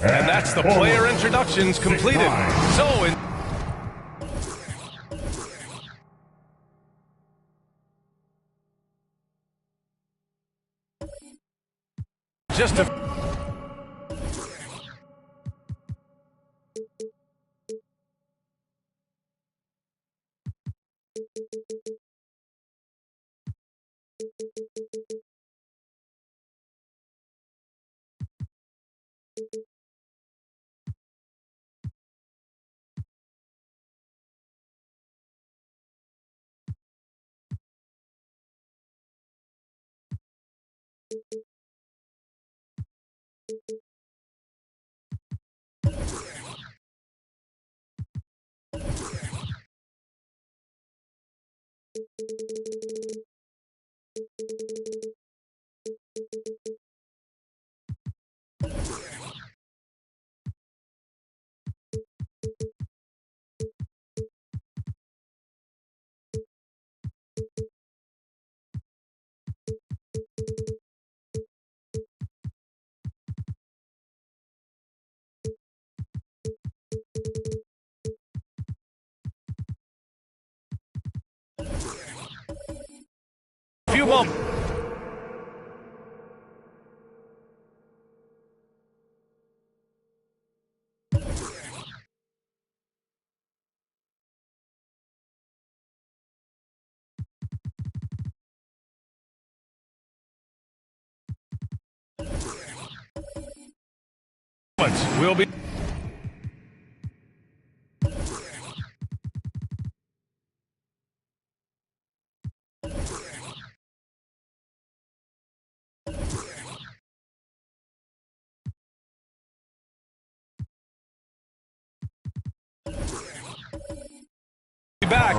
And that's the player introductions completed. So, just a... few moments. Will be... back.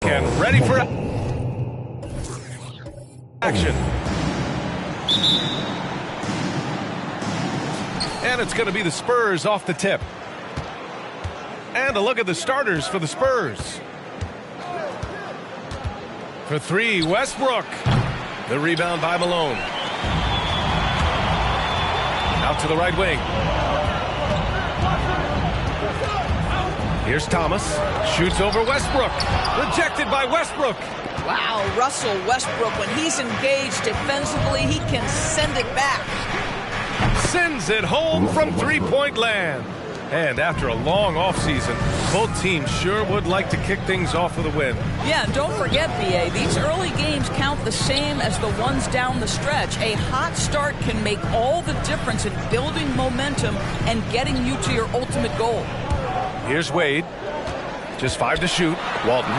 And ready for action. And it's going to be the Spurs off the tip. And a look at the starters for the Spurs. For three, Westbrook. The rebound by Malone. Out to the right wing. Here's Thomas. Shoots over Westbrook. Rejected by Westbrook. Wow, Russell Westbrook, when he's engaged defensively, he can send it back. Sends it home from three-point land. And after a long offseason, both teams sure would like to kick things off with a win. Yeah, and don't forget, B.A., these early games count the same as the ones down the stretch. A hot start can make all the difference in building momentum and getting you to your ultimate goal. Here's Wade. Just 5 to shoot. Walton.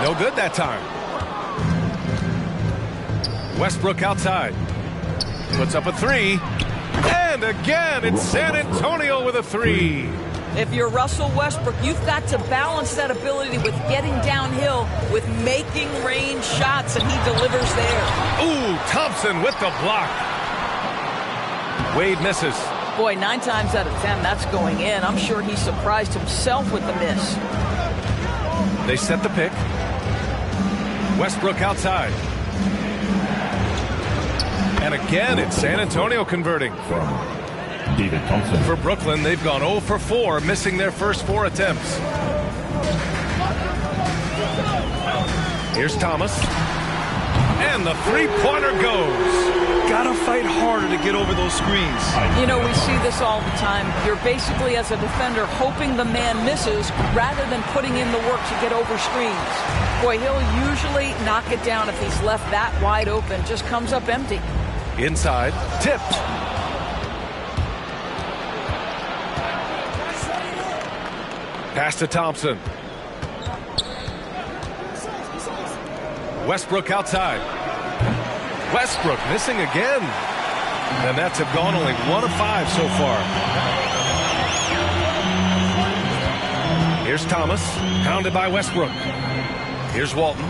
No good that time. Westbrook outside. Puts up a three. And again, it's San Antonio with a three. If you're Russell Westbrook, you've got to balance that ability with getting downhill, with making range shots, and he delivers there. Ooh, Thompson with the block. Wade misses. Boy, 9 times out of 10, that's going in. I'm sure he surprised himself with the miss. They set the pick. Westbrook outside. And again, it's San Antonio converting. David Thompson. For Brooklyn, they've gone 0 for 4, missing their first 4 attempts. Here's Thomas. And the three-pointer goes. Gotta fight harder to get over those screens. You know, we see this all the time. You're basically, as a defender, hoping the man misses rather than putting in the work to get over screens. Boy, he'll usually knock it down if he's left that wide open. Just comes up empty. Inside, tipped. Pass to Thompson. Westbrook outside. Westbrook missing again. And Nets have gone only 1 of 5 so far. Here's Thomas, pounded by Westbrook. Here's Walton.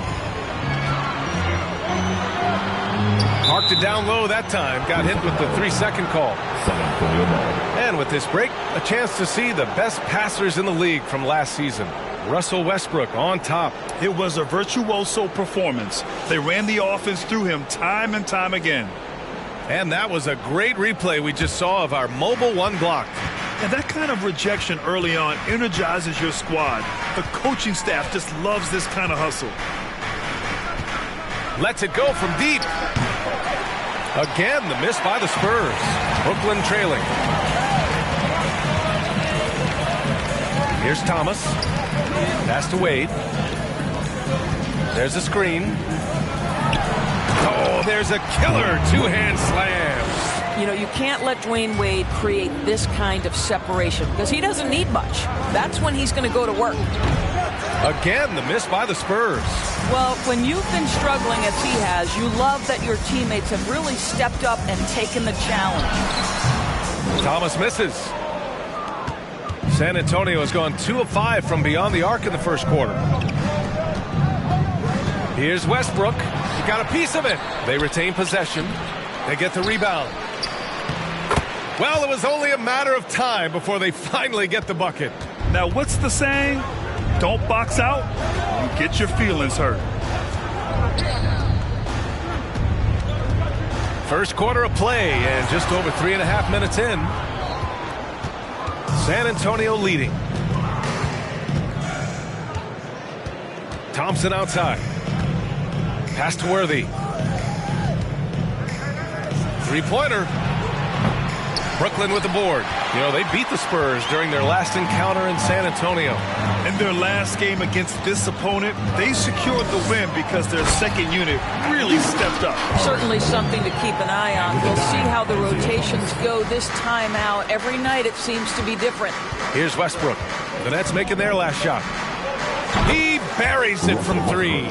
Marked it down low that time. Got hit with the 3-second call. And with this break, a chance to see the best passers in the league from last season. Russell Westbrook on top. It was a virtuoso performance. They ran the offense through him time and time again. And that was a great replay we just saw of our mobile one block. And that kind of rejection early on energizes your squad. The coaching staff just loves this kind of hustle. Lets it go from deep. Again, the miss by the Spurs. Brooklyn trailing. Here's Thomas. Pass to Wade. There's a screen. Oh, there's a killer two-hand slam. You know, you can't let Dwayne Wade create this kind of separation because he doesn't need much. That's when he's going to go to work. Again, the miss by the Spurs. Well, when you've been struggling as he has, you love that your teammates have really stepped up and taken the challenge. Thomas misses. San Antonio has gone 2 of 5 from beyond the arc in the first quarter. Here's Westbrook. He got a piece of it. They retain possession. They get the rebound. Well, it was only a matter of time before they finally get the bucket. Now, what's the saying? Don't box out. You get your feelings hurt. First quarter of play and just over 3.5 minutes in. San Antonio leading. Thompson outside. Pass to Worthy. Three-pointer. Brooklyn with the board. You know, they beat the Spurs during their last encounter in San Antonio. In their last game against this opponent, they secured the win because their second unit really stepped up. Certainly something to keep an eye on. We'll see how the rotations go this time out. Every night it seems to be different. Here's Westbrook. The Nets making their last shot. He buries it from 3.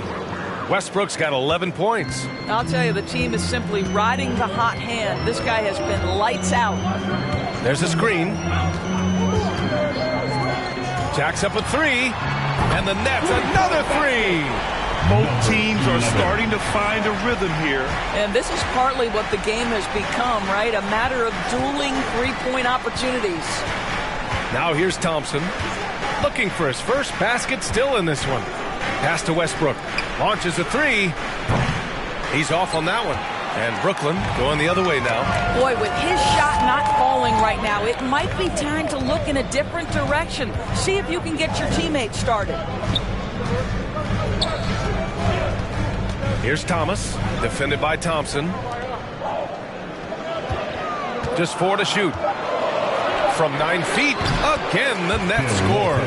Westbrook's got 11 points. I'll tell you, the team is simply riding the hot hand. This guy has been lights out. There's a screen. Jacks up a 3. And the Nets, another 3. Both teams are starting to find a rhythm here. And this is partly what the game has become, right? A matter of dueling three-point opportunities. Now here's Thompson. Looking for his first basket still in this one. Pass to Westbrook. Launches a 3. He's off on that one. And Brooklyn going the other way now. Boy, with his shot not falling right now, it might be time to look in a different direction. See if you can get your teammates started. Here's Thomas, defended by Thompson. Just 4 to shoot. From 9 feet, again the Nets score.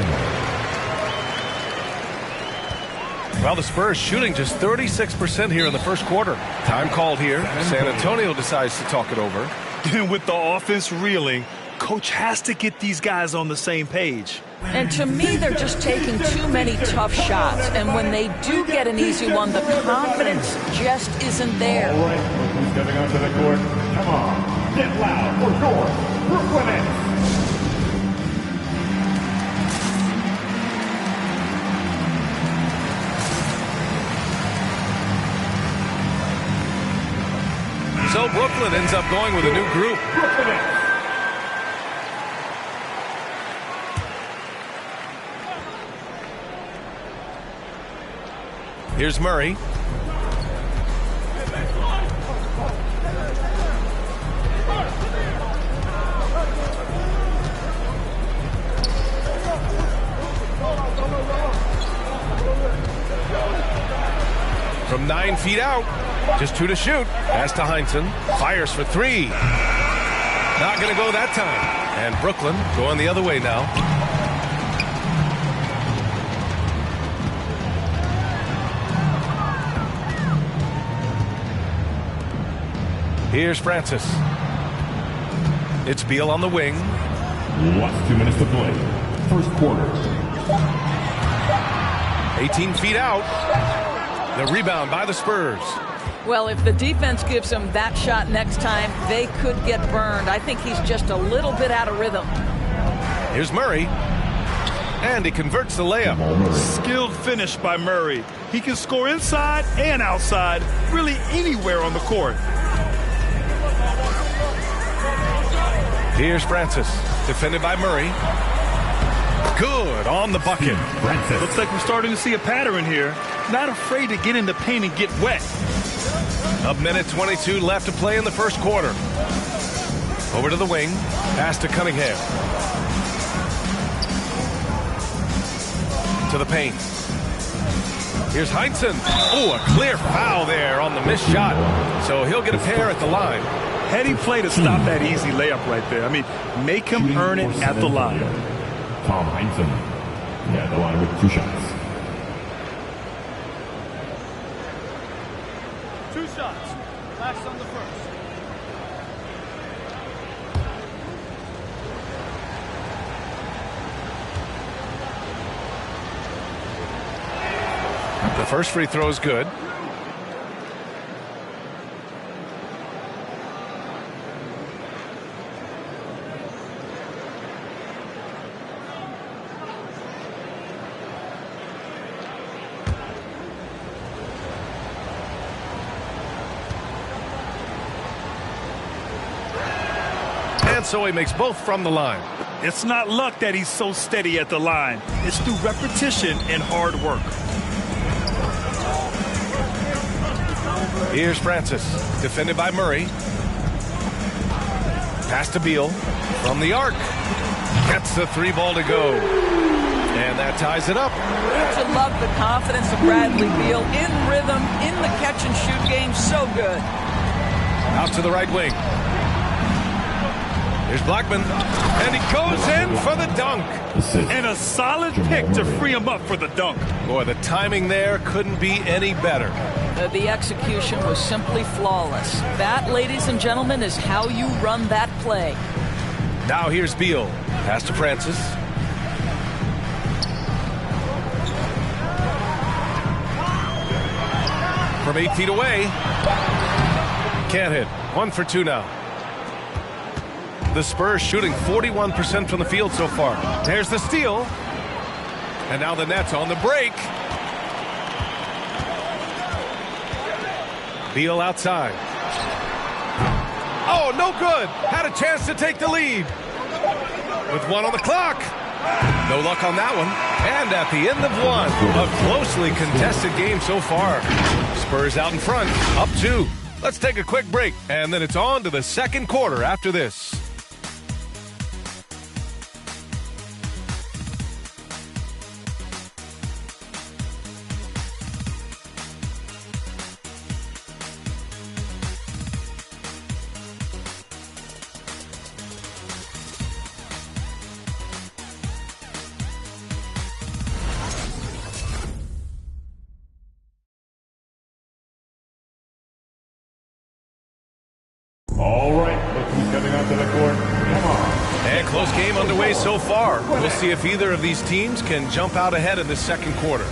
Well, the Spurs shooting just 36% here in the first quarter. Time called here. San Antonio decides to talk it over. And with the offense reeling, coach has to get these guys on the same page. And to me, they're just taking too many tough shots. And when they do get an easy one, the confidence just isn't there. All right, who's coming onto the court? Come on, get loud for your Brooklyn Nets. So Brooklyn ends up going with a new group. Here's Murray. From 9 feet out. Just 2 to shoot. Pass to Heinsohn. Fires for 3. Not going to go that time. And Brooklyn going the other way now. Here's Francis. It's Beal on the wing. Last 2 minutes to play. First quarter. 18 feet out. The rebound by the Spurs. Well, if the defense gives him that shot next time, they could get burned. I think he's just a little bit out of rhythm. Here's Murray. And he converts the layup. Skilled finish by Murray. He can score inside and outside, really anywhere on the court. Here's Francis, defended by Murray. Good on the bucket. Looks like we're starting to see a pattern here. Not afraid to get in the paint and get wet. A minute 22 left to play in the first quarter. Over to the wing. Pass to Cunningham. To the paint. Here's Heinsohn. Oh, a clear foul there on the missed shot. So he'll get a pair at the line. Heady play to stop that easy layup right there. I mean, make him earn it at the line. Tom Heinsohn at the line with 2 shots. 2 shots. Last on the first. The first free throw is good. And so he makes both from the line. It's not luck that he's so steady at the line. It's through repetition and hard work. Here's Francis, defended by Murray. Pass to Beal from the arc. Gets the 3 ball to go. And that ties it up. Don't you love the confidence of Bradley Beal? In rhythm, in the catch and shoot game, so good. Out to the right wing. Here's Blackman. And he goes in for the dunk. And a solid pick to free him up for the dunk. Boy, the timing there couldn't be any better. The execution was simply flawless. That, ladies and gentlemen, is how you run that play. Now here's Beal. Pass to Francis. From 8 feet away. Can't hit. 1 for 2 now. The Spurs shooting 41% from the field so far. There's the steal. And now the Nets on the break. Beal outside. Oh, no good. Had a chance to take the lead. With 1 on the clock. No luck on that one. And at the end of 1, a closely contested game so far. Spurs out in front, up 2. Let's take a quick break, and then it's on to the second quarter after this. All right, look who's coming onto the court. Come on. And close game underway so far. We'll see if either of these teams can jump out ahead in this second quarter.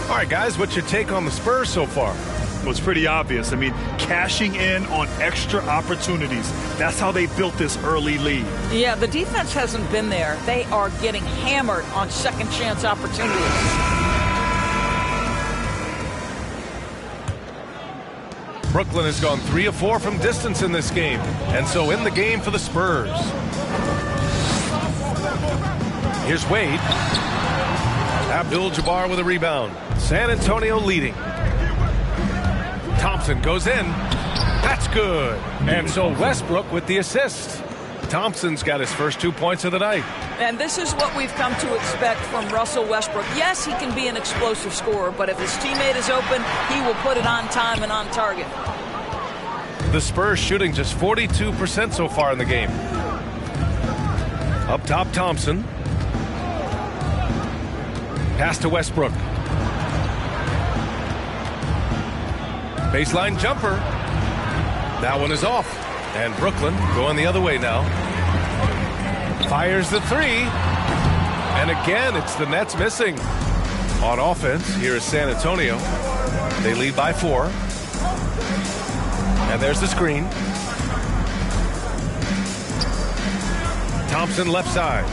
All right, guys, what's your take on the Spurs so far? Well, it's pretty obvious. I mean, cashing in on extra opportunities. That's how they built this early lead. Yeah, the defense hasn't been there. They are getting hammered on second chance opportunities. Brooklyn has gone 3 of 4 from distance in this game, and so in the game for the Spurs. Here's Wade. Abdul-Jabbar with a rebound. San Antonio leading. Thompson goes in. That's good. And so Westbrook with the assist. Thompson's got his first 2 points of the night. And this is what we've come to expect from Russell Westbrook. Yes, he can be an explosive scorer, but if his teammate is open, he will put it on time and on target. The Spurs shooting just 42% so far in the game. Up top, Thompson. Pass to Westbrook. Baseline jumper. That one is off. And Brooklyn going the other way now. Fires the 3. And again, it's the Nets missing. On offense, here is San Antonio. They lead by 4. And there's the screen. Thompson left side.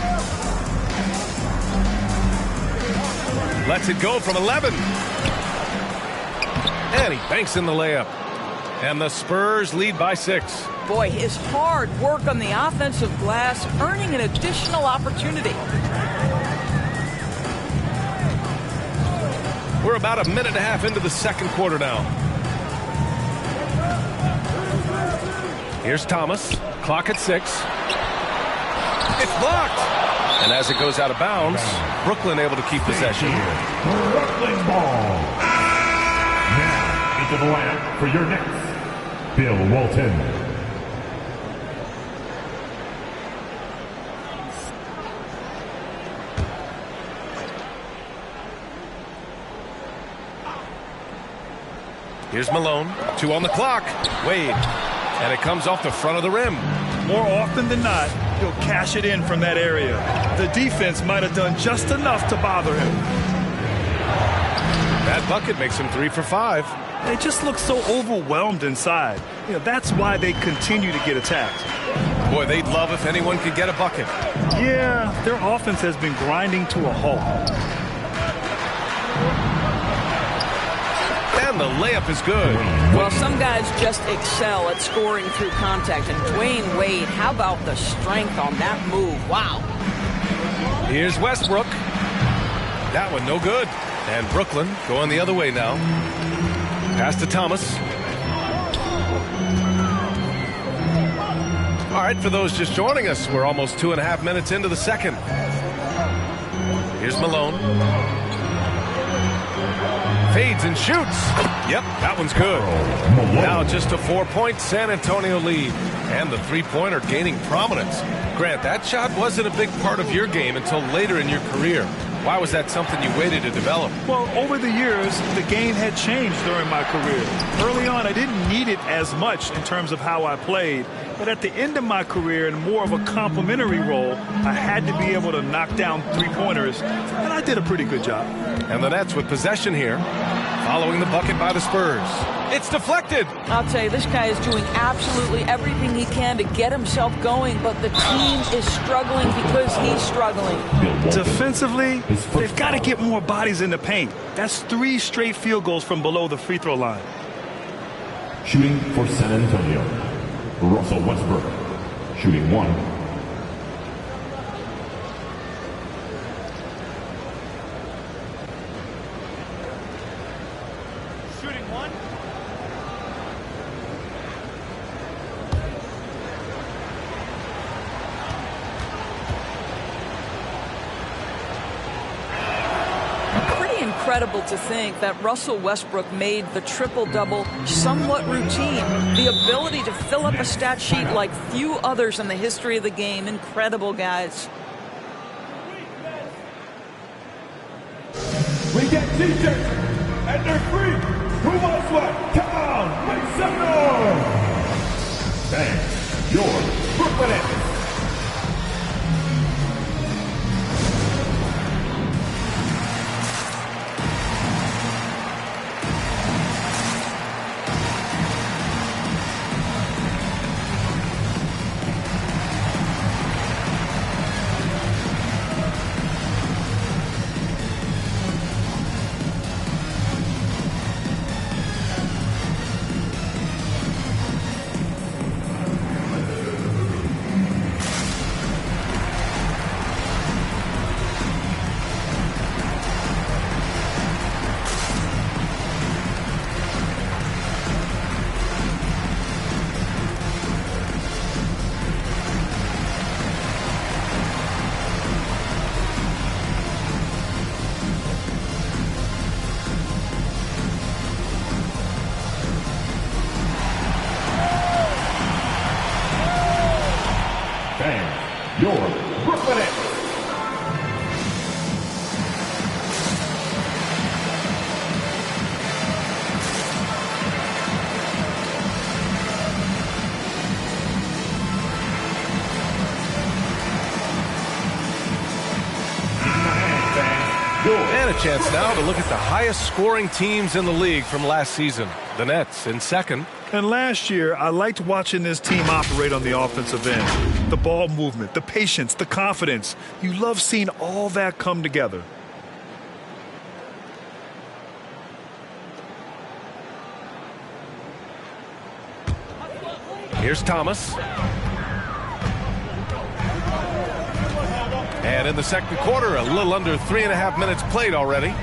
Lets it go from 11. And he banks in the layup. And the Spurs lead by 6. Boy, his hard work on the offensive glass earning an additional opportunity. We're about a minute and a half into the second quarter now. Here's Thomas. Clock at 6. It's blocked. And as it goes out of bounds, Brooklyn able to keep possession. Brooklyn ball. Now into the lineup for your next, Bill Walton. Here's Malone. 2 on the clock. Wade. And it comes off the front of the rim. More often than not, he'll cash it in from that area. The defense might have done just enough to bother him. That bucket makes him 3 for 5. They just look so overwhelmed inside. That's why they continue to get attacked. Boy, they'd love if anyone could get a bucket. Yeah, their offense has been grinding to a halt. And the layup is good. Well, some guys just excel at scoring through contact. And Dwayne Wade, how about the strength on that move? Wow. Here's Westbrook. That one no good. And Brooklyn going the other way now. Pass to Thomas. All right, for those just joining us, we're almost 2.5 minutes into the second. Here's Malone. Fades and shoots. Yep, that one's good. Now just a 4-point San Antonio lead. And the three-pointer gaining prominence. Grant, that shot wasn't a big part of your game until later in your career. Why was that something you waited to develop? Well, over the years, the game had changed during my career. Early on, I didn't need it as much in terms of how I played. But at the end of my career, in more of a complementary role, I had to be able to knock down three-pointers, and I did a pretty good job. And the Nets with possession here, following the bucket by the Spurs. It's deflected. I'll tell you, this guy is doing absolutely everything he can to get himself going, but the team is struggling because he's struggling. Defensively, they've got to get more bodies in the paint. That's 3 straight field goals from below the free throw line. Shooting for San Antonio, Russell Westbrook. Shooting 1. Incredible to think that Russell Westbrook made the triple-double somewhat routine. The ability to fill up a stat sheet like few others in the history of the game. Incredible, guys. We get t-shirts, and they're free. Who wants one? Come on, make some noise. Thanks. Your Brooklyn Nets. Your Brooklyn Nets. And chance now to look at the highest scoring teams in the league from last season. The Nets in second. And last year, I liked watching this team operate on the offensive end. The ball movement, the patience, the confidence. You love seeing all that come together. Here's Thomas. And in the second quarter, a little under 3.5 minutes played already.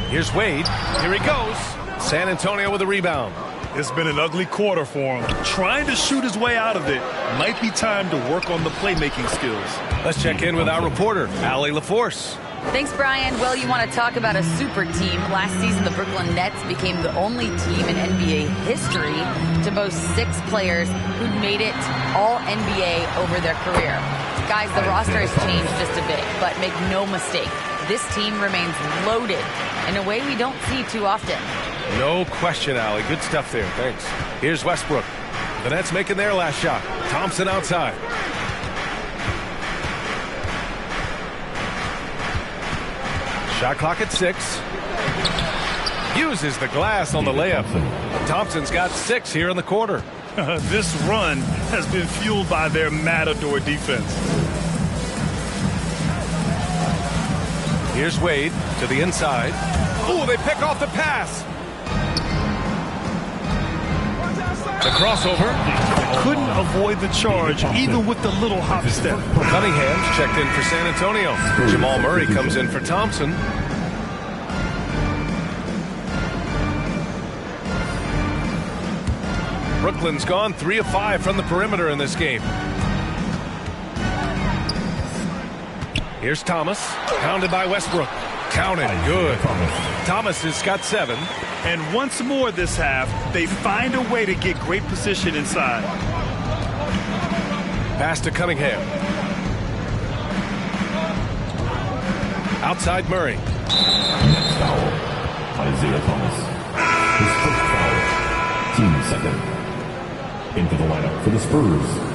Here's Wade. Here he goes. San Antonio with a rebound. It's been an ugly quarter for him. Trying to shoot his way out of it. Might be time to work on the playmaking skills. Let's check in with our reporter, Allie LaForce. Thanks, Brian. Well, you want to talk about a super team. Last season, the Brooklyn Nets became the only team in NBA history to boast 6 players who'd made it all NBA over their career. Guys, the roster has changed just a bit, but make no mistake, this team remains loaded in a way we don't see too often. No question, Allie. Good stuff there. Thanks. Here's Westbrook. The Nets making their last shot. Thompson outside. Shot clock at 6. Uses the glass on the layup. Thompson's got 6 here in the quarter. This run has been fueled by their matador defense. Here's Wade to the inside. Ooh, they pick off the pass. The crossover. Couldn't avoid the charge, even with the little hop step. Cunningham's checked in for San Antonio. Jamal Murray comes in for Thompson. Brooklyn's gone 3 of 5 from the perimeter in this game. Here's Thomas, pounded by Westbrook. Counted, good. Thomas has got 7. And once more this half, they find a way to get great position inside. Pass to Cunningham. Outside Murray. Next foul, Isaiah Thomas. His first foul, team second. Into the lineup for the Spurs.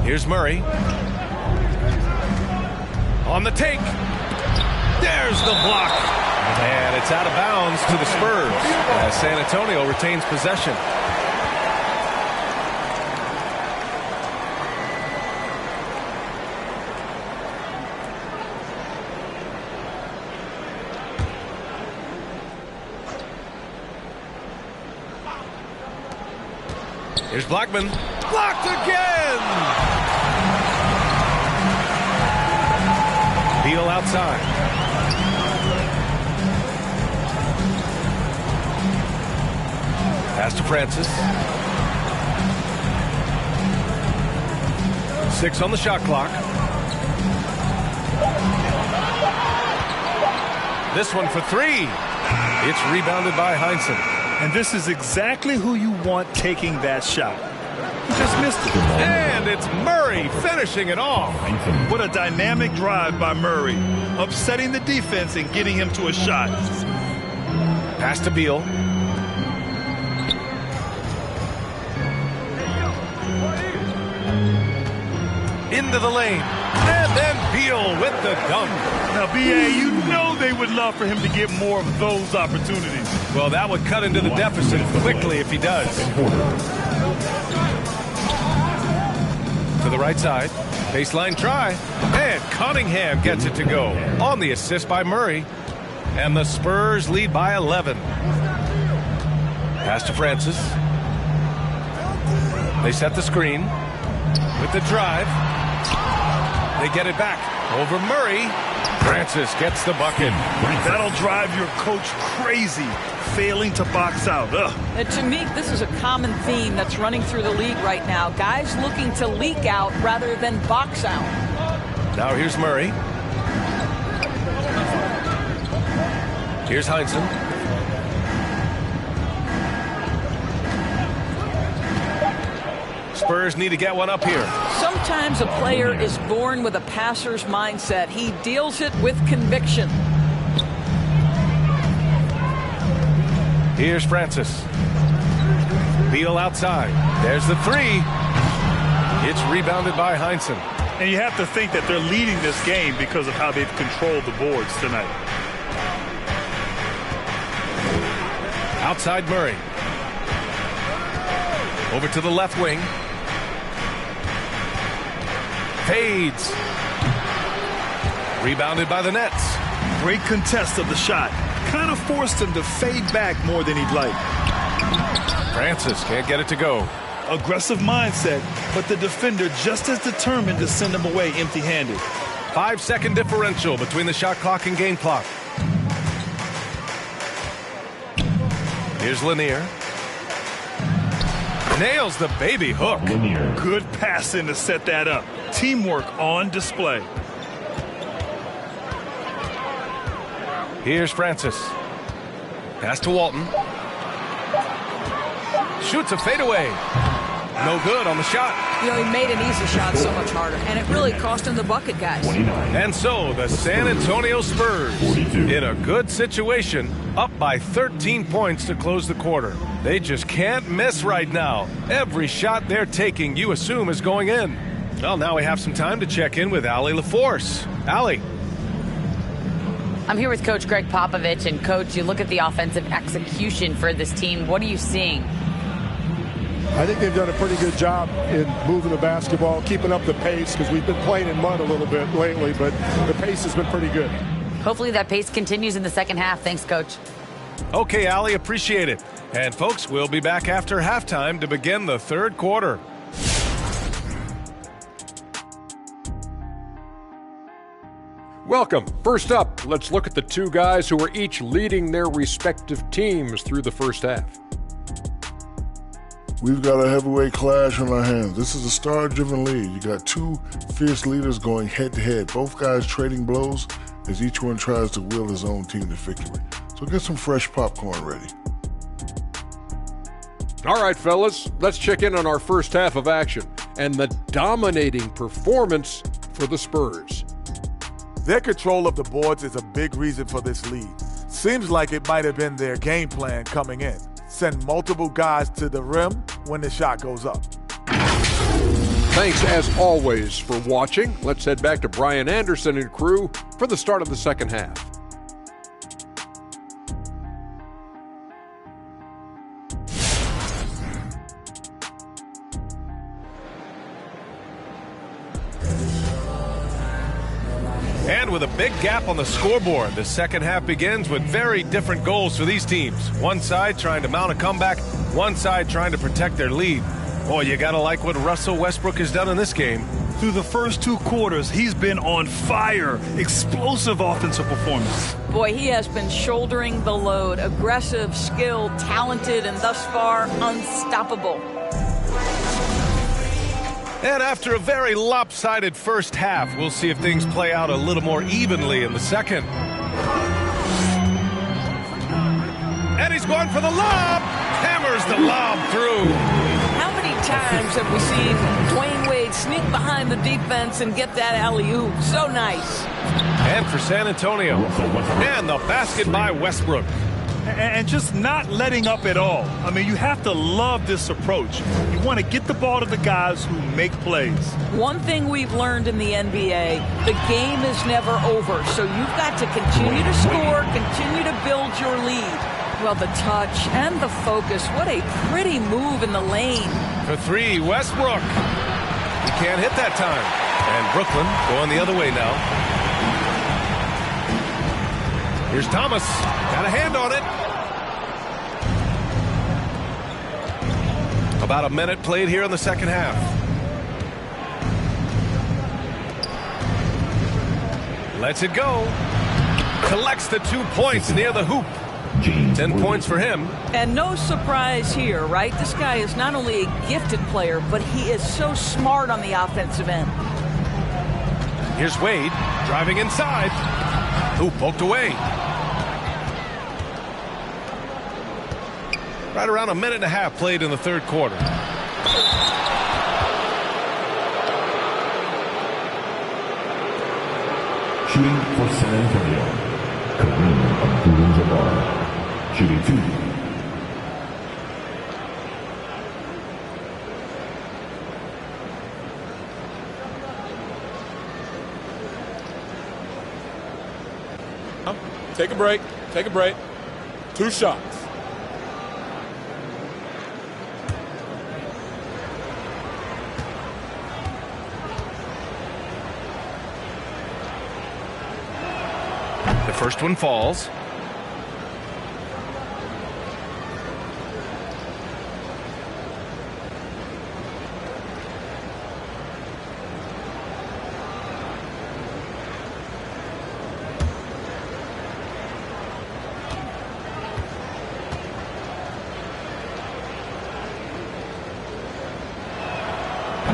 Here's Murray. On the take. There's the block. And it's out of bounds to the Spurs as San Antonio retains possession. Here's Blackman. Blocked again! Beal outside. Pass to Francis. 6 on the shot clock. This one for 3. It's rebounded by Heinsohn. And this is exactly who you want taking that shot. He just missed it. And it's Murray finishing it off. What a dynamic drive by Murray. Upsetting the defense and getting him to a shot. Pass to Beal. Into the lane. And then Beal with the dunk. Now, B.A., you know they would love for him to get more of those opportunities. Well, that would cut into the deficit quickly if he does. To the right side. Baseline try. And Cunningham gets it to go. On the assist by Murray. And the Spurs lead by 11. Pass to Francis. They set the screen. With the drive. They get it back. Over Murray. Francis gets the bucket. That'll drive your coach crazy, failing to box out. And to me, this is a common theme that's running through the league right now. Guys looking to leak out rather than box out. Now here's Murray. Here's Heinsohn. Spurs need to get one up here. Sometimes a player is born with a passer's mindset. He deals it with conviction. Here's Francis. Beal outside. There's the three. It's rebounded by Heinsohn. And you have to think that they're leading this game because of how they've controlled the boards tonight. Outside Murray. Over to the left wing. Fades. Rebounded by the Nets. Great contest of the shot. Kind of forced him to fade back more than he'd like. Francis can't get it to go. Aggressive mindset, but the defender just as determined to send him away empty-handed. 5-second differential between the shot clock and game clock. Here's Lanier. Nails the baby hook. Good passing to set that up. Teamwork on display. Here's Francis. Pass to Walton. Shoots a fadeaway. No good on the shot. You know, he made an easy shot so much harder, and it really cost him the bucket, guys. And so the San Antonio Spurs, in a good situation, up by 13 points to close the quarter. They just can't miss right now. Every shot they're taking, you assume, is going in. Well, now we have some time to check in with Allie LaForce. Allie. I'm here with Coach Greg Popovich. And, Coach, you look at the offensive execution for this team. What are you seeing? I think they've done a pretty good job in moving the basketball, keeping up the pace, because we've been playing in mud a little bit lately, but the pace has been pretty good. Hopefully that pace continues in the second half. Thanks, Coach. Okay, Allie, appreciate it. And, folks, we'll be back after halftime to begin the third quarter. Welcome. First up, let's look at the two guys who are each leading their respective teams through the first half. We've got a heavyweight clash on our hands. This is a star-driven league. You got two fierce leaders going head-to-head, both guys trading blows as each one tries to will his own team to victory. So get some fresh popcorn ready. All right, fellas, let's check in on our first half of action and the dominating performance for the Spurs. Their control of the boards is a big reason for this lead. Seems like it might have been their game plan coming in. Send multiple guys to the rim when the shot goes up. Thanks, as always, for watching. Let's head back to Brian Anderson and crew for the start of the second half. And with a big gap on the scoreboard, the second half begins with very different goals for these teams. One side trying to mount a comeback, one side trying to protect their lead. Boy, you gotta like what Russell Westbrook has done in this game. Through the first two quarters, he's been on fire. Explosive offensive performance. Boy, he has been shouldering the load. Aggressive, skilled, talented, and thus far, unstoppable. And after a very lopsided first half, we'll see if things play out a little more evenly in the second. And he's going for the lob. Hammers the lob through. How many times have we seen Dwayne Wade sneak behind the defense and get that alley-oop? So nice. And for San Antonio. And the basket by Westbrook. And just not letting up at all. I mean, you have to love this approach. You want to get the ball to the guys who make plays. One thing we've learned in the NBA, the game is never over. So you've got to continue to score, continue to build your lead. Well, the touch and the focus, what a pretty move in the lane. For three, Westbrook. He can't hit that time. And Brooklyn going the other way now. Here's Thomas. Got a hand on it. About a minute played here in the second half. Lets it go. Collects the 2 points near the hoop. 10 points for him. And no surprise here, right? This guy is not only a gifted player, but he is so smart on the offensive end. Here's Wade driving inside. Hoop poked away. Right around a minute and a half played in the third quarter. Shooting for San Antonio, Kareem Abdul-Jabbar. Shooting 2. Take a break. Take a break. 2 shots. The first one falls.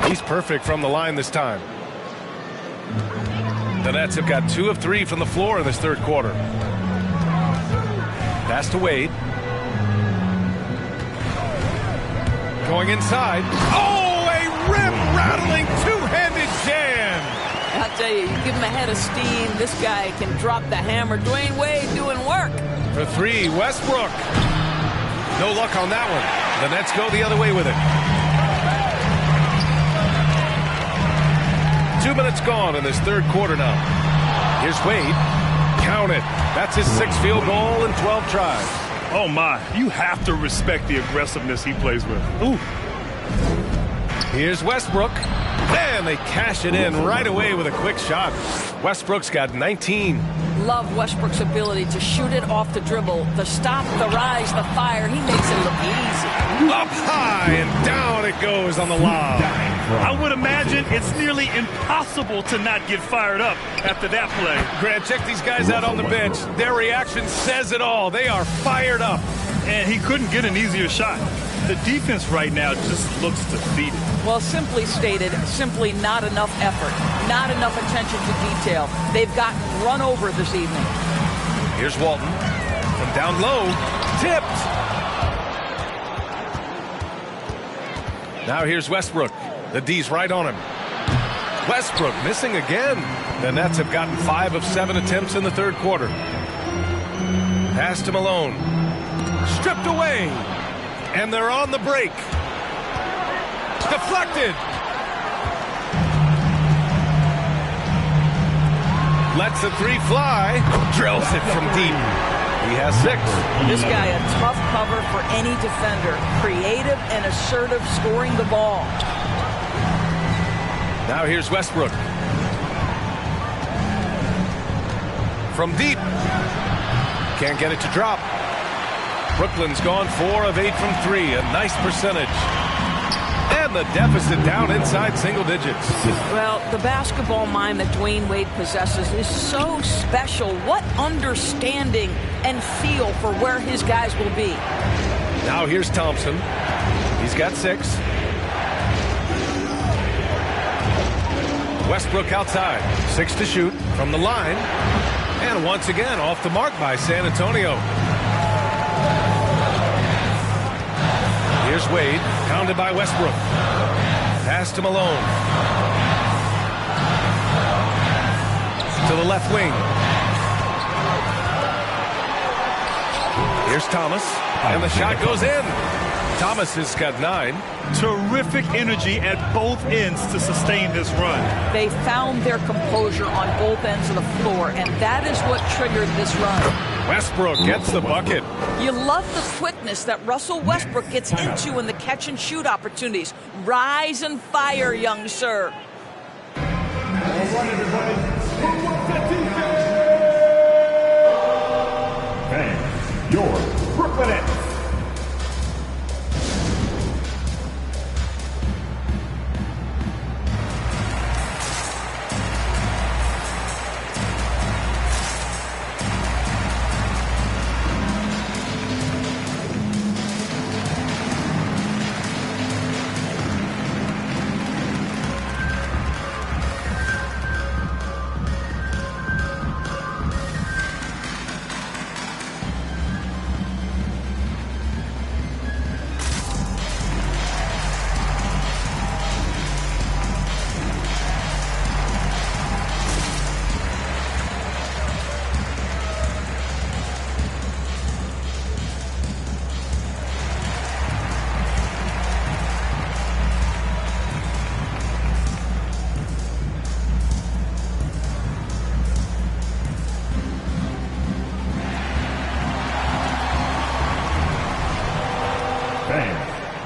He's perfect from the line this time. The Nets have got 2 of 3 from the floor in this third quarter. Pass to Wade. Going inside. Oh, a rim-rattling two-handed jam. I'll tell you, you give him a head of steam, this guy can drop the hammer. Dwayne Wade doing work. For 3, Westbrook. No luck on that one. The Nets go the other way with it. 2 minutes gone in this third quarter now. Here's Wade. Count it. That's his 6th field goal in 12 tries. Oh, my. You have to respect the aggressiveness he plays with. Ooh. Here's Westbrook. And they cash it in right away with a quick shot. Westbrook's got 19. Love Westbrook's ability to shoot it off the dribble, the stop, the rise, the fire. He makes it look easy. Up high and down it goes on the lob. I would imagine it's nearly impossible to not get fired up after that play. Grant, check these guys out on the bench. Their reaction says it all. They are fired up. And he couldn't get an easier shot. The defense right now just looks defeated. Well, simply stated, simply not enough effort, not enough attention to detail. They've gotten run over this evening. Here's Walton from down low, tipped. Now here's Westbrook. The D's right on him. Westbrook missing again. The Nets have gotten 5 of 7 attempts in the third quarter. Pass to Malone. Stripped away. And they're on the break. Deflected. Lets the 3 fly. Drills it from deep. He has 6. This guy a tough cover for any defender. Creative and assertive scoring the ball. Now here's Westbrook. From deep. Can't get it to drop. Brooklyn's gone 4 of 8 from 3. A nice percentage. And the deficit down inside single digits. Well, the basketball mind that Dwayne Wade possesses is so special. What understanding and feel for where his guys will be. Now here's Thompson. He's got 6. Westbrook outside. 6 to shoot from the line. And once again off the mark by San Antonio. Here's Wade, pounded by Westbrook. Pass to Malone. To the left wing. Here's Thomas, and the shot goes in. Thomas has got 9. Terrific energy at both ends to sustain this run. They found their composure on both ends of the floor, and that is what triggered this run. Westbrook gets the bucket. You love the quickness that Russell Westbrook gets into in the catch-and-shoot opportunities. Rise and fire, young sir. All right, everybody. Who wants that defense? And your Brooklyn Nets.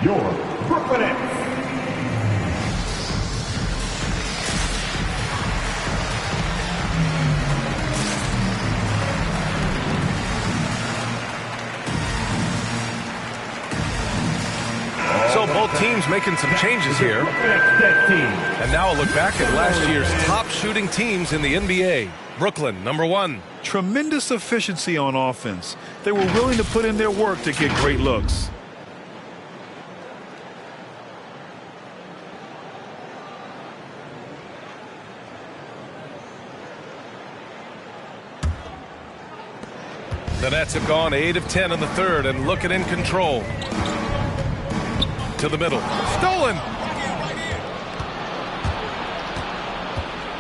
your Brooklyn Nets. So both teams making some changes here. And now a look back at last year's top shooting teams in the NBA. Brooklyn, number 1. Tremendous efficiency on offense. They were willing to put in their work to get great looks. The Nets have gone 8 of 10 in the third and looking in control. To the middle. Stolen!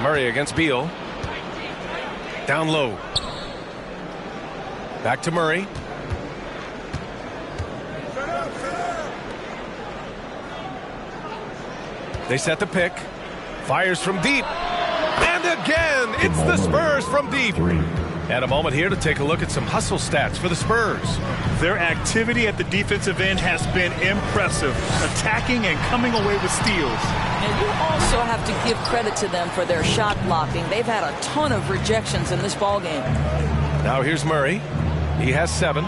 Murray against Beal. Down low. Back to Murray. They set the pick. Fires from deep. And again, it's the Spurs from deep. And a moment here to take a look at some hustle stats for the Spurs. Their activity at the defensive end has been impressive, attacking and coming away with steals. And you also have to give credit to them for their shot blocking. They've had a ton of rejections in this ballgame. Now here's Murray. He has 7.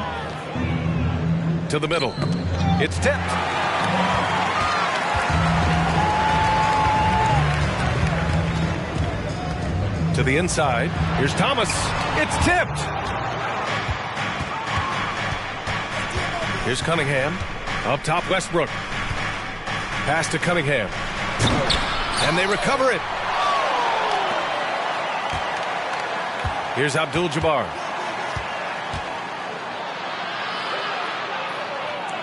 To the middle. It's tipped. To the inside. Here's Thomas. It's tipped. Here's Cunningham. Up top, Westbrook. Pass to Cunningham. And they recover it. Here's Abdul-Jabbar.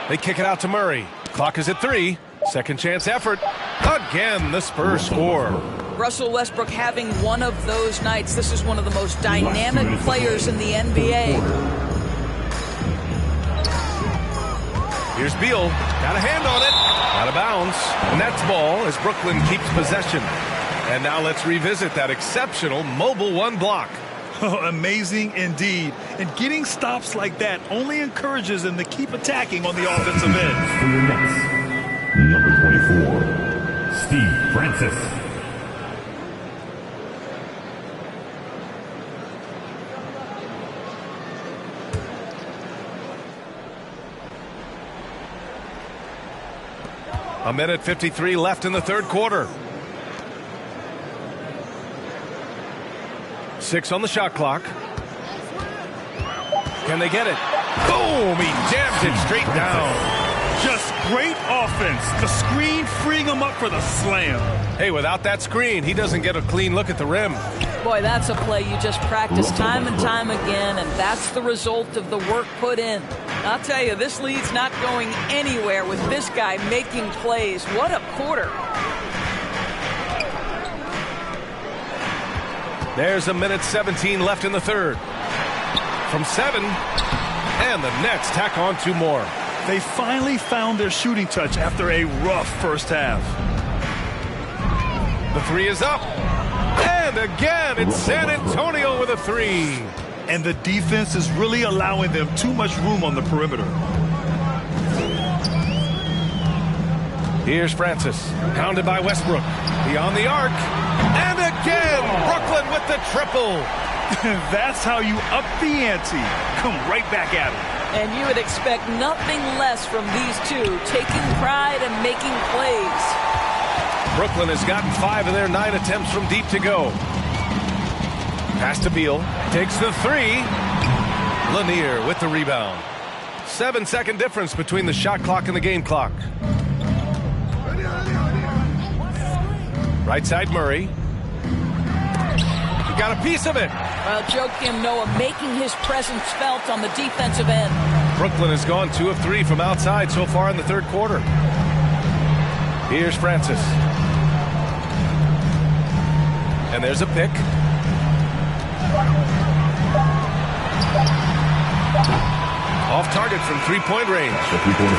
They kick it out to Murray. Clock is at 3. Second chance effort. Again, the Spurs score. Russell Westbrook having one of those nights. This is one of the most dynamic players in the NBA. Here's Beal. Got a hand on it. Out of bounds. Nets ball as Brooklyn keeps possession. And now let's revisit that exceptional mobile 1 block. Oh, amazing indeed. And getting stops like that only encourages them to keep attacking on the offensive end. For your Nets, number 24, Steve Francis. A minute 53 left in the third quarter. 6 on the shot clock. Can they get it? Boom! He jams it straight down. Just great offense. The screen freeing him up for the slam. Hey, without that screen, he doesn't get a clean look at the rim. Boy, that's a play you just practice time and time again, and that's the result of the work put in. I'll tell you, this lead's not going anywhere with this guy making plays. What a quarter. There's a minute 17 left in the third. From 7, and the Nets tack on 2 more. They finally found their shooting touch after a rough first half. The 3 is up. And again, it's San Antonio with a 3. And the defense is really allowing them too much room on the perimeter. Here's Francis, pounded by Westbrook. Beyond the arc. And again, Brooklyn with the triple. That's how you up the ante. Come right back at it. And you would expect nothing less from these two, taking pride and making plays. Brooklyn has gotten 5 of their 9 attempts from deep to go. Pass to Beal. Takes the 3. Lanier with the rebound. 7-second difference between the shot clock and the game clock. Right side Murray. He got a piece of it. Well, Joakim Noah making his presence felt on the defensive end. Brooklyn has gone 2 of 3 from outside so far in the third quarter. Here's Francis. And there's a pick. Off target from 3-point range.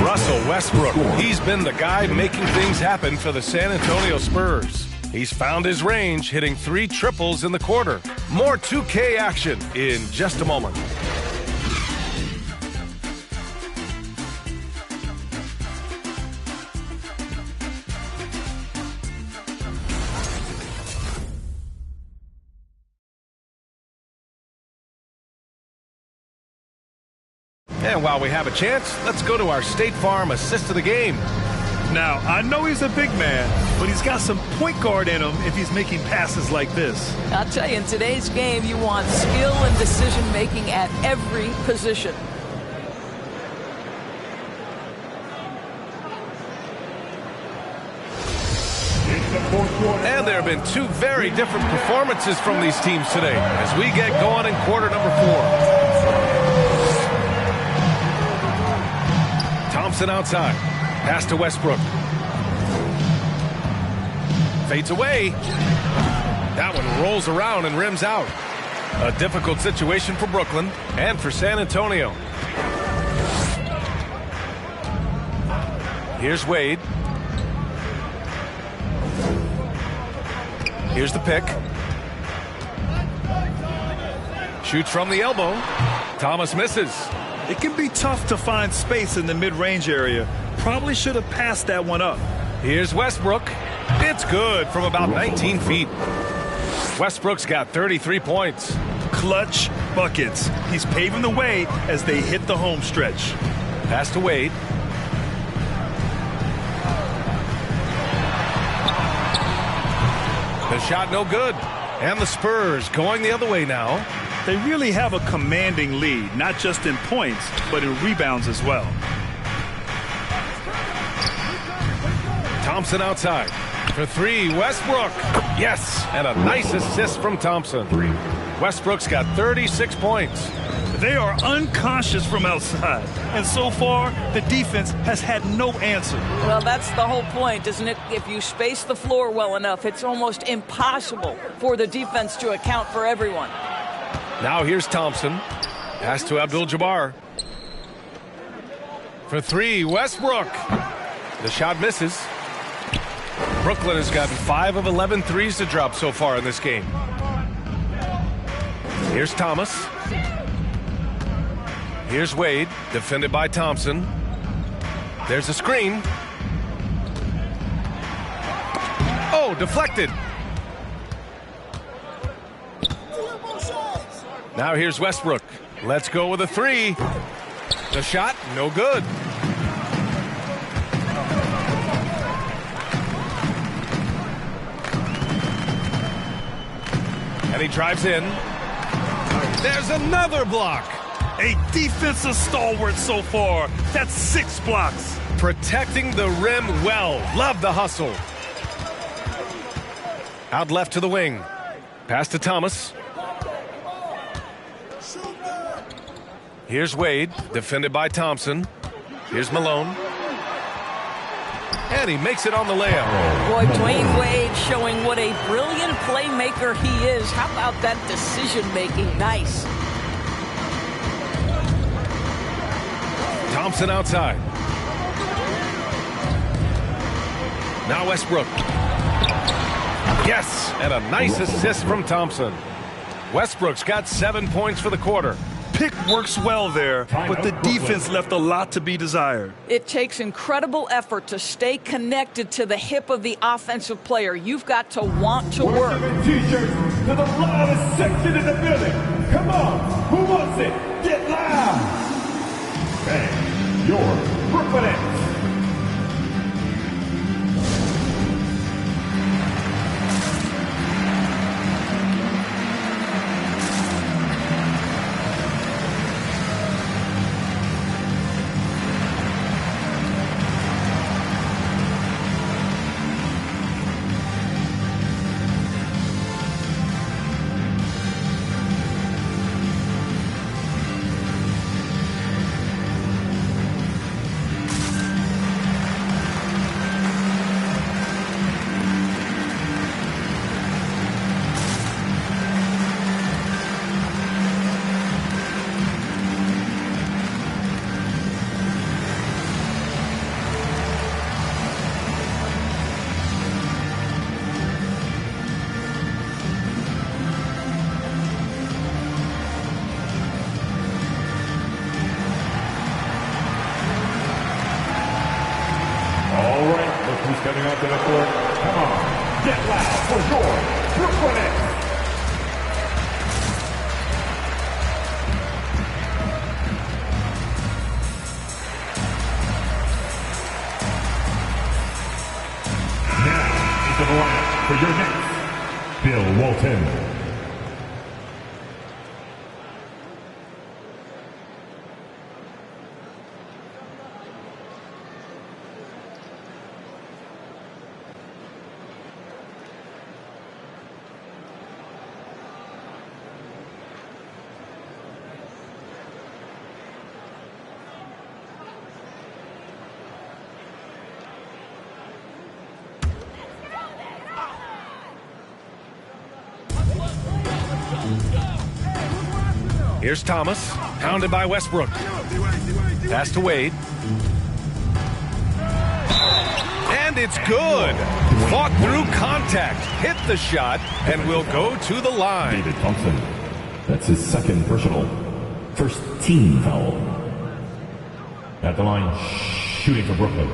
Russell Westbrook. He's been the guy making things happen for the San Antonio Spurs. He's found his range, hitting 3 triples in the quarter. More 2K action in just a moment. And while we have a chance, let's go to our State Farm assist of the game. Now, I know he's a big man, but he's got some point guard in him if he's making passes like this. I'll tell you, in today's game, you want skill and decision-making at every position. And there have been two very different performances from these teams today as we get going in quarter number 4. Thompson outside. Pass to Westbrook. Fades away. That one rolls around and rims out. A difficult situation for Brooklyn and for San Antonio. Here's Wade. Here's the pick. Shoots from the elbow. Thomas misses. It can be tough to find space in the mid-range area. Probably should have passed that one up. Here's Westbrook. It's good from about 19 feet. Westbrook's got 33 points. Clutch buckets. He's paving the way as they hit the home stretch. Pass to Wade. The shot no good. And the Spurs going the other way now. They really have a commanding lead, not just in points, but in rebounds as well. Thompson outside. For three, Westbrook. Yes, and a nice assist from Thompson. Westbrook's got 36 points. They are unconscious from outside, and so far, the defense has had no answer. Well, that's the whole point, isn't it? If you space the floor well enough, it's almost impossible for the defense to account for everyone. Now here's Thompson. Pass to Abdul-Jabbar. For three, Westbrook. The shot misses. Brooklyn has gotten 5 of 11 threes to drop so far in this game. Here's Thomas. Here's Wade, defended by Thompson. There's a screen. Oh, deflected. Now here's Westbrook. Let's go with a three. The shot, no good. And he drives in. There's another block. A defensive stalwart so far. That's 6 blocks. Protecting the rim well. Love the hustle. Out left to the wing. Pass to Thomas. Here's Wade, defended by Thompson. Here's Malone. And he makes it on the layup. Boy, Dwayne Wade showing what a brilliant playmaker he is. How about that decision-making? Nice. Thompson outside. Now Westbrook. Yes, and a nice assist from Thompson. Westbrook's got 7 points for the quarter. Pick works well there, but the defense left a lot to be desired. It takes incredible effort to stay connected to the hip of the offensive player. You've got to want to work. T-shirts to the loudest section in the building. Come on, who wants it? Get loud. And your Brooklyn Nets. Coming onto the court. Come on, get loud for your Brooklyn Nets. for your Nets, Bill Walton. Here's Thomas, hounded by Westbrook. Pass to Wade. And it's good. Fought through contact, hit the shot, and will go to the line. David Thompson. That's his second personal. First team foul. At the line, shooting for Brooklyn,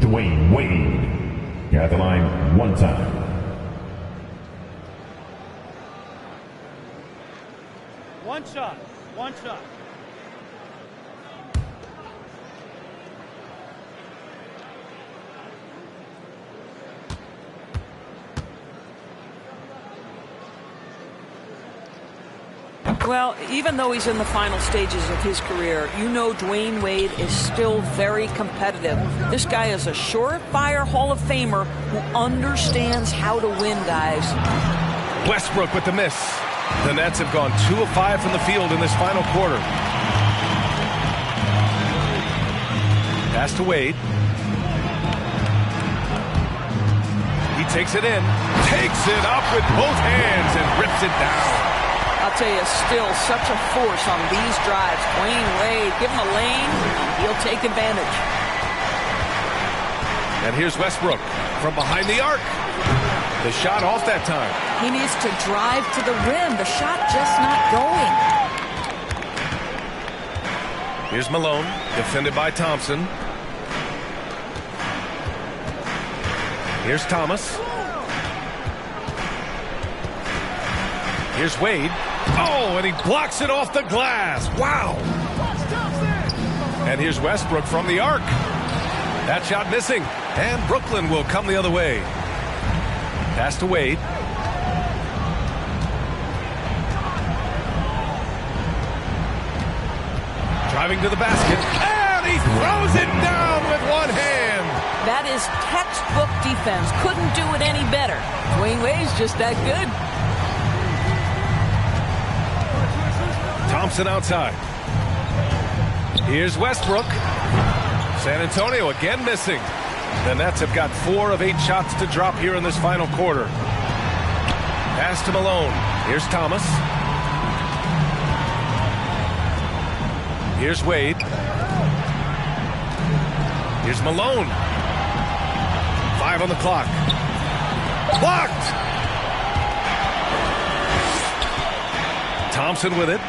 Dwayne Wade. At the line one time. One shot. One shot. Well, even though he's in the final stages of his career, you know Dwayne Wade is still very competitive. This guy is a surefire Hall of Famer who understands how to win, guys. Westbrook with the miss. The Nets have gone 2 of 5 from the field in this final quarter. Pass to Wade. He takes it in, takes it up with both hands and rips it down. I'll tell you, still such a force on these drives. Dwayne Wade, give him a lane, he'll take advantage. And here's Westbrook from behind the arc. The shot off that time. He needs to drive to the rim. The shot just not going. Here's Malone, defended by Thompson. Here's Thomas. Here's Wade. Oh, and he blocks it off the glass. Wow. And here's Westbrook from the arc. That shot missing. And Brooklyn will come the other way. Pass to Wade. Driving to the basket. And he throws it down with one hand. That is textbook defense. Couldn't do it any better. Dwayne Wade's just that good. Thompson outside. Here's Westbrook. San Antonio again missing. The Nets have got 4 of 8 shots to drop here in this final quarter. Pass to Malone. Here's Thomas. Here's Wade. Here's Malone. 5 on the clock. Blocked! Thompson with it.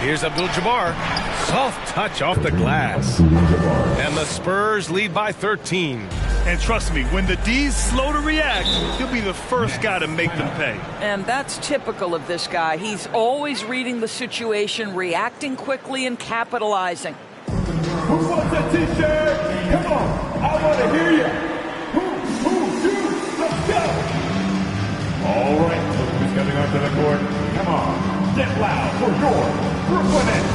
Here's Abdul-Jabbar. Soft touch off the glass. And the Spurs lead by 13. And trust me, when the D's slow to react, he'll be the first guy to make them pay. And that's typical of this guy. He's always reading the situation, reacting quickly, and capitalizing. Who wants a t-shirt? Come on, I want to hear you. Who, let's go. All right, look who's coming onto the court. Come on, get loud for your Brooklyn Nets.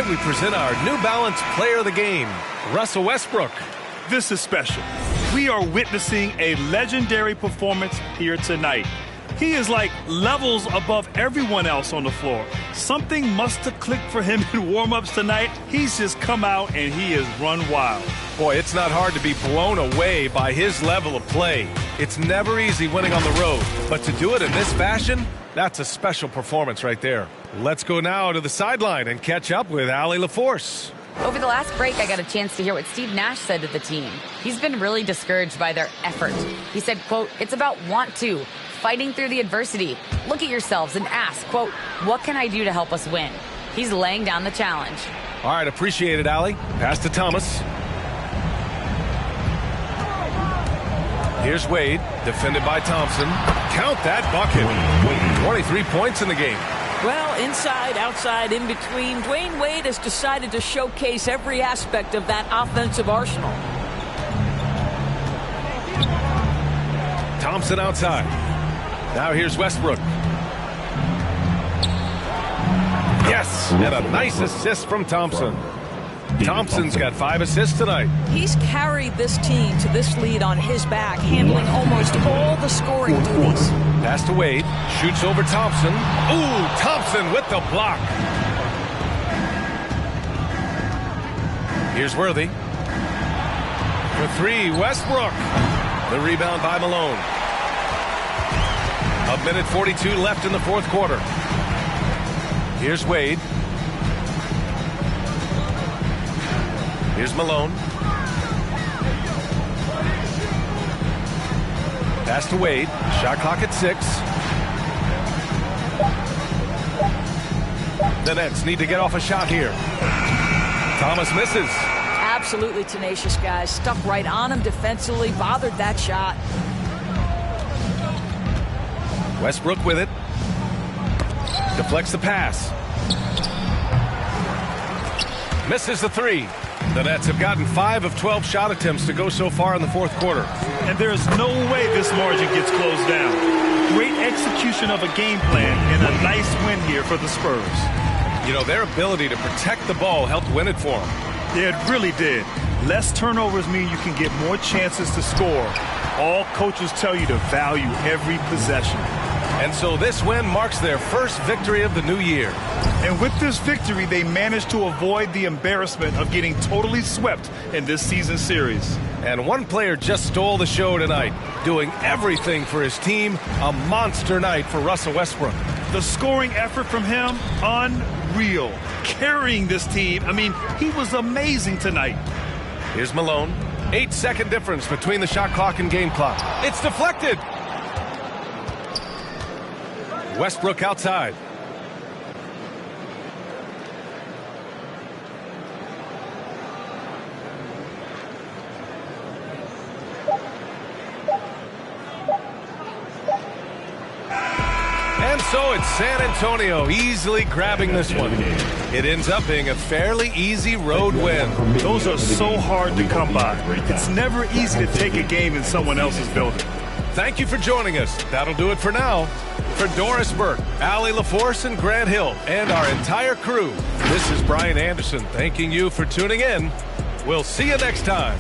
time, we present our New Balance Player of the Game, Russell Westbrook. This is special. We are witnessing a legendary performance here tonight. He is like levels above everyone else on the floor. Something must have clicked for him in warm-ups tonight. He's just come out and he has run wild. Boy, it's not hard to be blown away by his level of play. It's never easy winning on the road, but to do it in this fashion, that's a special performance right there. Let's go now to the sideline and catch up with Allie LaForce. Over the last break, I got a chance to hear what Steve Nash said to the team. He's been really discouraged by their effort. He said, quote, "It's about want to, fighting through the adversity. Look at yourselves and ask, quote, what can I do to help us win?" He's laying down the challenge. All right, appreciate it, Allie. Pass to Thomas. Here's Wade, defended by Thompson. Count that bucket. 23 points in the game. Well, inside, outside, in between, Dwayne Wade has decided to showcase every aspect of that offensive arsenal. Thompson outside. Now here's Westbrook. Yes, and a nice assist from Thompson. Thompson's got 5 assists tonight. He's carried this team to this lead on his back, handling almost all the scoring duties. Pass to Wade, shoots over Thompson. Ooh, Thompson with the block. Here's Worthy. For 3, Westbrook. The rebound by Malone. 1:42 left in the fourth quarter. Here's Wade. Here's Malone. Pass to Wade. Shot clock at 6. The Nets need to get off a shot here. Thomas misses. Absolutely tenacious, guys. Stuck right on him defensively. Bothered that shot. Westbrook with it. Deflects the pass. Misses the 3. The Nets have gotten 5 of 12 shot attempts to go so far in the fourth quarter. And there's no way this margin gets closed down. Great execution of a game plan and a nice win here for the Spurs. You know, their ability to protect the ball helped win it for them. Yeah, it really did. Less turnovers mean you can get more chances to score. All coaches tell you to value every possession. And so this win marks their first victory of the new year. And with this victory, they managed to avoid the embarrassment of getting totally swept in this season series. And one player just stole the show tonight, doing everything for his team. A monster night for Russell Westbrook. The scoring effort from him, unreal. Carrying this team, I mean, he was amazing tonight. Here's Malone. 8-second difference between the shot clock and game clock. It's deflected. Westbrook outside. And so it's San Antonio easily grabbing this one. It ends up being a fairly easy road win. Those are so hard to come by. It's never easy to take a game in someone else's building. Thank you for joining us. That'll do it for now. For Doris Burke, Allie LaForce, and Grant Hill, and our entire crew, this is Brian Anderson thanking you for tuning in. We'll see you next time.